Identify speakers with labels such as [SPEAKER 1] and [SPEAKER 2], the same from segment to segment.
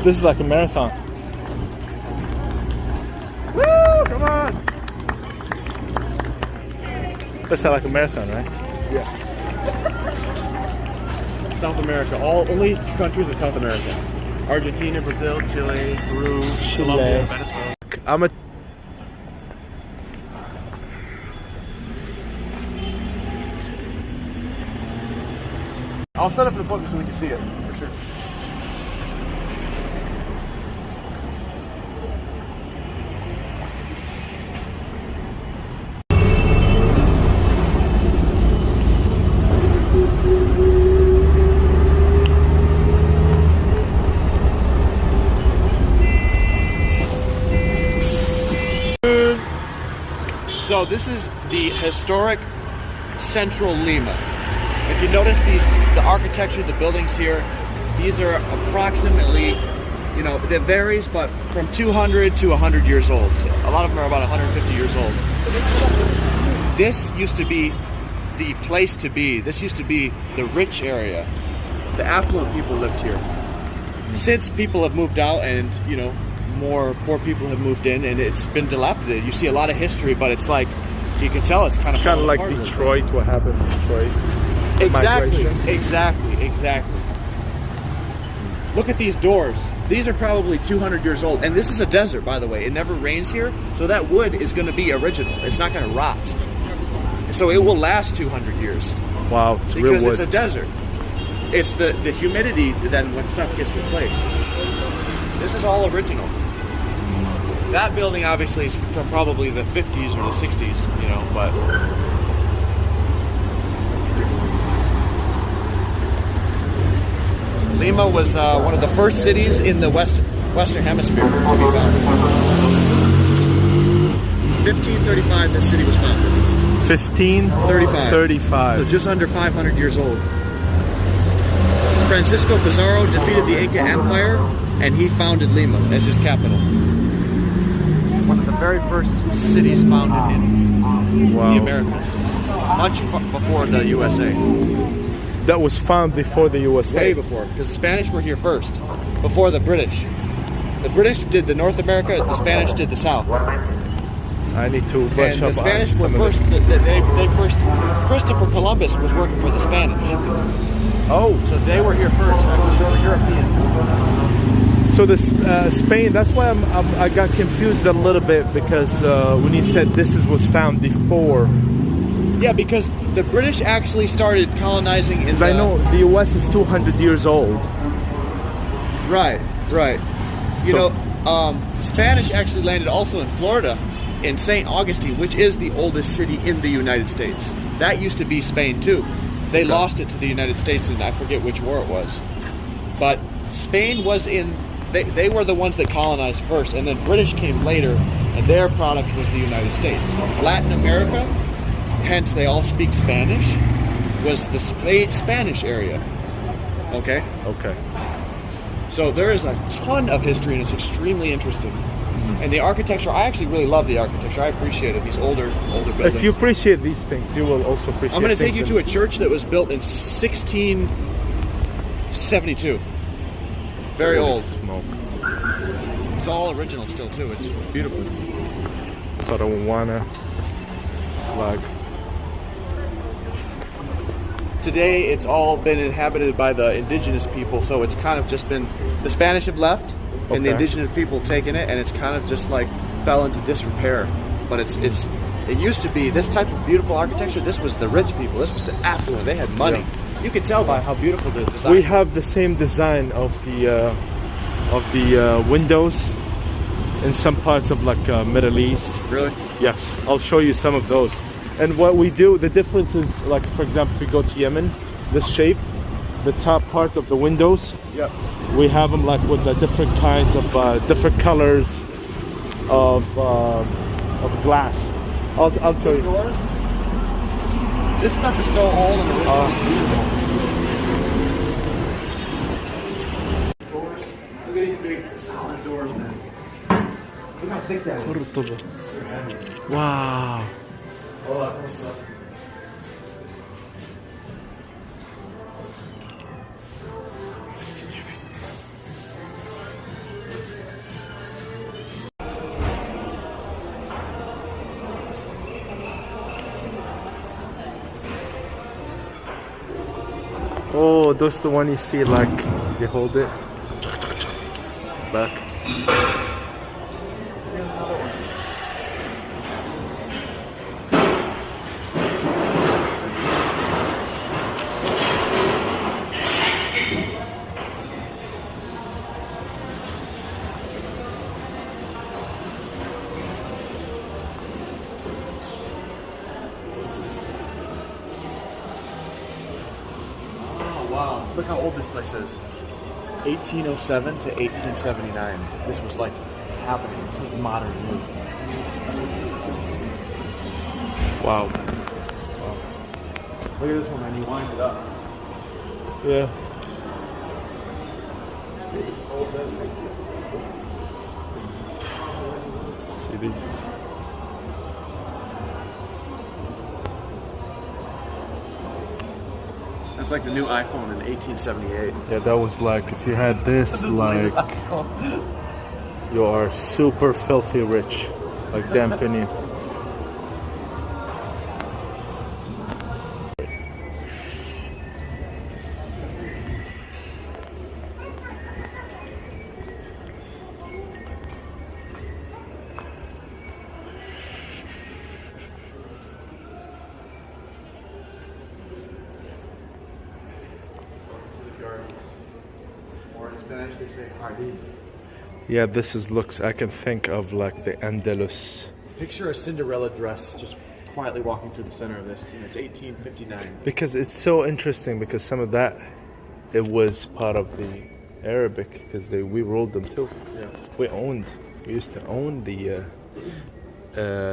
[SPEAKER 1] This is like a marathon. Woo! Come on! That's not like a marathon, right?
[SPEAKER 2] Yeah. South America. Only countries in South America. Argentina, Brazil, Chile, Peru, Colombia, Venezuela. I'll set up the book so we can see it, for sure. So this is the historic central Lima. If you notice the architecture, the buildings here, these are approximately, you know, it varies, but from 200 to 100 years old. So a lot of them are about 150 years old. This used to be the place to be. This used to be the rich area. The affluent people lived here. Since people have moved out and, you know, more poor people have moved in, and it's been dilapidated. You see a lot of history, but it's like, you can tell it's kind of
[SPEAKER 1] like Detroit, what happened in Detroit.
[SPEAKER 2] Exactly,
[SPEAKER 1] Migration.
[SPEAKER 2] exactly. Look at these doors. These are probably 200 years old, and this is a desert, by the way. It never rains here, so that wood is going to be original. It's not going to rot. So it will last 200 years.
[SPEAKER 1] Wow, it's real wood.
[SPEAKER 2] Because it's a desert. It's the humidity then when stuff gets replaced. This is all original. That building obviously is from probably the 50s or the 60s, you know, but Lima was one of the first cities in the Western Hemisphere to be founded. 1535, this city was founded.
[SPEAKER 1] 1535.
[SPEAKER 2] So just under 500 years old. Francisco Pizarro defeated the Inca Empire, and he founded Lima as his capital. One of the very first cities founded in the Americas, much before the USA.
[SPEAKER 1] That was found before the USA?
[SPEAKER 2] Way before, because the Spanish were here first, before the British. The British did the North America, the Spanish did the South.
[SPEAKER 1] I need to brush
[SPEAKER 2] and
[SPEAKER 1] up
[SPEAKER 2] the Spanish
[SPEAKER 1] on
[SPEAKER 2] were
[SPEAKER 1] some
[SPEAKER 2] first, they first, Christopher Columbus was working for the Spanish.
[SPEAKER 1] Oh.
[SPEAKER 2] So they were here first, after they were Europeans.
[SPEAKER 1] So this Spain, that's why I got confused a little bit, because when you said this was found before.
[SPEAKER 2] Yeah, because the British actually started colonizing in
[SPEAKER 1] I know the US is 200 years old.
[SPEAKER 2] Right. You know, Spanish actually landed also in Florida, in St. Augustine, which is the oldest city in the United States. That used to be Spain too. They lost it to the United States, and I forget which war it was. But Spain was in, they were the ones that colonized first, and then British came later, and their product was the United States. Latin America, hence they all speak Spanish, was the Spanish area. Okay?
[SPEAKER 1] Okay.
[SPEAKER 2] So there is a ton of history, and it's extremely interesting. And the architecture, I actually really love the architecture. I appreciate it. These older buildings.
[SPEAKER 1] If you appreciate these things, you will also appreciate.
[SPEAKER 2] I'm going to take you to a church that was built in 1672. Very old.
[SPEAKER 1] Smoke.
[SPEAKER 2] It's all original still too. It's beautiful.
[SPEAKER 1] Sarawana flag.
[SPEAKER 2] Today, it's all been inhabited by the indigenous people, so it's kind of just been the Spanish have left. And the indigenous people taken it, and it's kind of just like fell into disrepair. But it used to be this type of beautiful architecture. This was the rich people. This was the affluent. They had money. Yeah. You could tell by how beautiful the design.
[SPEAKER 1] We have the same design of the windows in some parts of like Middle East.
[SPEAKER 2] Really?
[SPEAKER 1] Yes, I'll show you some of those. And what we do, the difference is, like, for example, if we go to Yemen, this shape, the top part of the windows.
[SPEAKER 2] Yep.
[SPEAKER 1] We have them like with the different kinds of different colors of glass. I'll show you.
[SPEAKER 2] Doors. This stuff is so old and original. Doors. Look at these big solid doors, man. Look how thick that is.
[SPEAKER 1] Wow. Oh, that's the one you see, like you hold it back.
[SPEAKER 2] Wow, look how old this place is. 1807 to 1879. This was like happening. This was modern New.
[SPEAKER 1] Wow.
[SPEAKER 2] Look at this one, man. You wind it up.
[SPEAKER 1] Yeah. See these.
[SPEAKER 2] That's like the new iPhone in 1878.
[SPEAKER 1] Yeah, that was like if you had this, like you are super filthy rich, like Dan Penny.
[SPEAKER 2] Or in Spanish they say jardín.
[SPEAKER 1] Yeah, this is looks. I can think of like the Andalus.
[SPEAKER 2] Picture a Cinderella dress just quietly walking through the center of this, and it's 1859.
[SPEAKER 1] Because it's so interesting because some of that, it was part of the Arabic because we ruled them too.
[SPEAKER 2] Yeah.
[SPEAKER 1] We used to own the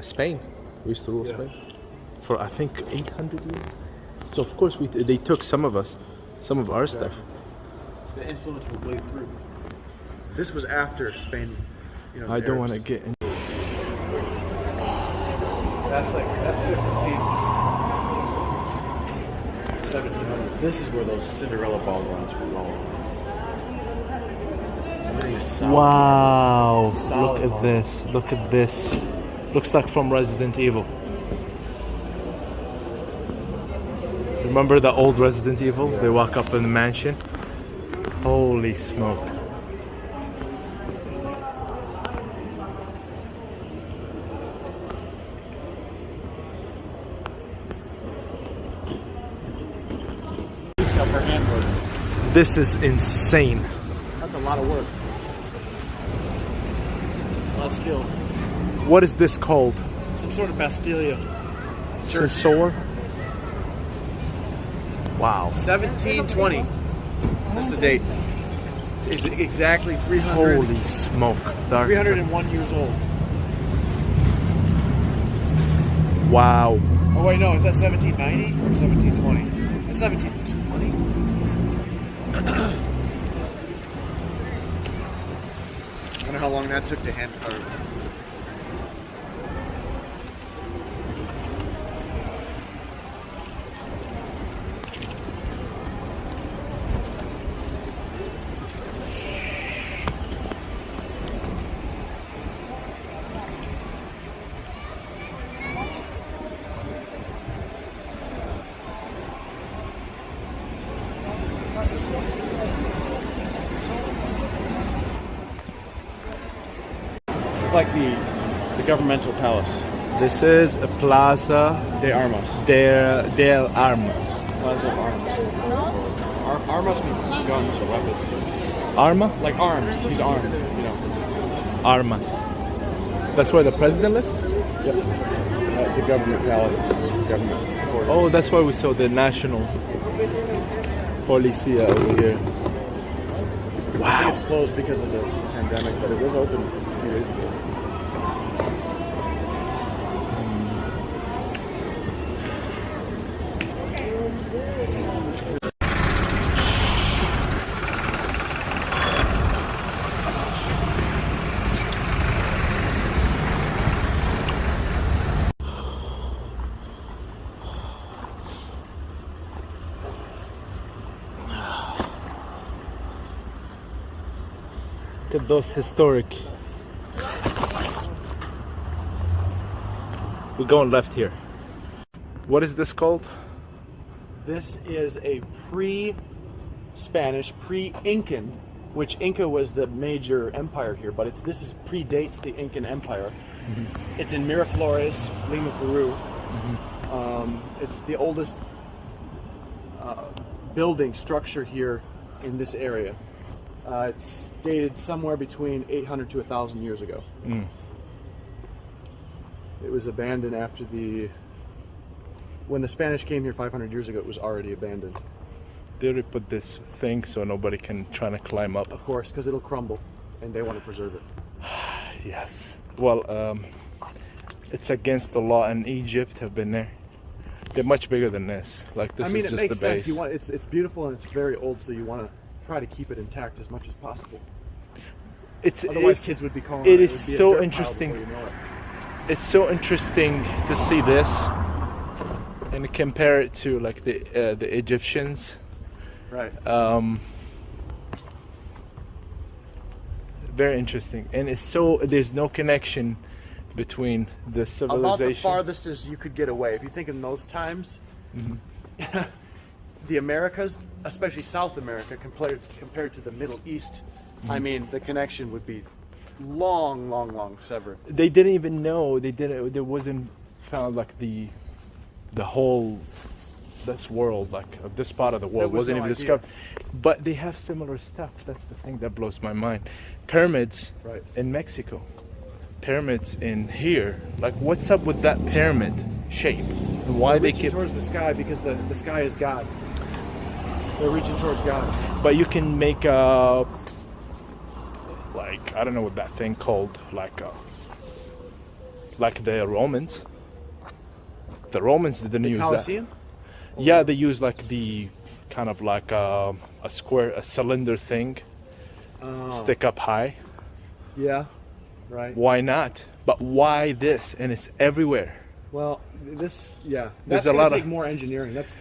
[SPEAKER 1] Spain. We used to rule Spain for I think 800 years. So of course they took some of our stuff.
[SPEAKER 2] The influence will bleed through. This was after Spain. You know,
[SPEAKER 1] I don't want to get in.
[SPEAKER 2] That's 1700s. This is where those Cinderella ball runs were going.
[SPEAKER 1] Wow!
[SPEAKER 2] Solid
[SPEAKER 1] Look at this! Look at this! Looks like from Resident Evil. Remember the old Resident Evil? They walk up in the mansion. Holy smoke!
[SPEAKER 2] Detail per handwork.
[SPEAKER 1] This is insane.
[SPEAKER 2] That's a lot of work. A lot of skill.
[SPEAKER 1] What is this called?
[SPEAKER 2] Some sort of Bastilla.
[SPEAKER 1] Sensor? Wow.
[SPEAKER 2] 1720. That's the date. It's exactly 300.
[SPEAKER 1] Holy smoke. The
[SPEAKER 2] 301 years old.
[SPEAKER 1] Wow.
[SPEAKER 2] Oh wait, no, is that 1790 or 1720? It's 1720. I wonder how long that took to hand carve. It's like the governmental palace.
[SPEAKER 1] This is a Plaza
[SPEAKER 2] De Armas.
[SPEAKER 1] del Armas.
[SPEAKER 2] Plaza of Arms. Armas means guns or weapons.
[SPEAKER 1] Arma?
[SPEAKER 2] Like arms. He's armed, you know.
[SPEAKER 1] Armas. That's where the president lives?
[SPEAKER 2] Yep. The government palace. Government.
[SPEAKER 1] Oh, that's why we saw the national. Policia over here.
[SPEAKER 2] I
[SPEAKER 1] Wow.
[SPEAKER 2] think it's closed because of the pandemic, but it was open a few days ago.
[SPEAKER 1] Look at those historic. We're going left here. What is this called?
[SPEAKER 2] This is a pre-Spanish, pre-Incan, which Inca was the major empire here, but this predates the Incan Empire. Mm-hmm. It's in Miraflores, Lima, Peru. Mm-hmm. It's the oldest building structure here in this area. It's dated somewhere between 800 to 1,000 years ago. Mm. It was abandoned after when the Spanish came here 500 years ago, it was already abandoned.
[SPEAKER 1] They already put this thing so nobody can try to climb up.
[SPEAKER 2] Of course, because it'll crumble, and they want to preserve it.
[SPEAKER 1] Yes. Well, it's against the law, and Egypt have been there. They're much bigger than this. Like this is just the base.
[SPEAKER 2] I mean, it makes sense. You want it's beautiful and it's very old, so you want to try to keep it intact as much as possible. Otherwise, kids would be calling it.
[SPEAKER 1] It is so interesting.
[SPEAKER 2] You know it.
[SPEAKER 1] It's so interesting to see this and compare it to like the Egyptians.
[SPEAKER 2] Right.
[SPEAKER 1] Very interesting, and it's so there's no connection between the civilization.
[SPEAKER 2] About the farthest as you could get away. If you think in those times, mm-hmm. The Americas, especially South America, compared to the Middle East, mm-hmm. I mean, the connection would be long severed.
[SPEAKER 1] They didn't even know. There wasn't found like the whole this world, like this part of the world wasn't even discovered. But they have similar stuff. That's the thing that blows my mind. Pyramids in Mexico, pyramids in here. Like, what's up with that pyramid shape? And why they keep
[SPEAKER 2] towards the sky? Because the sky is God. They're reaching towards God.
[SPEAKER 1] But you can make a like I don't know what that thing called, like the Romans. The Romans didn't use
[SPEAKER 2] Colosseum?
[SPEAKER 1] That. Yeah, they use like the kind of like a cylinder thing, stick up high.
[SPEAKER 2] Yeah, right.
[SPEAKER 1] Why not? But why this? And it's everywhere.
[SPEAKER 2] Well, that's
[SPEAKER 1] There's
[SPEAKER 2] gonna
[SPEAKER 1] a lot
[SPEAKER 2] take
[SPEAKER 1] of
[SPEAKER 2] more engineering. That's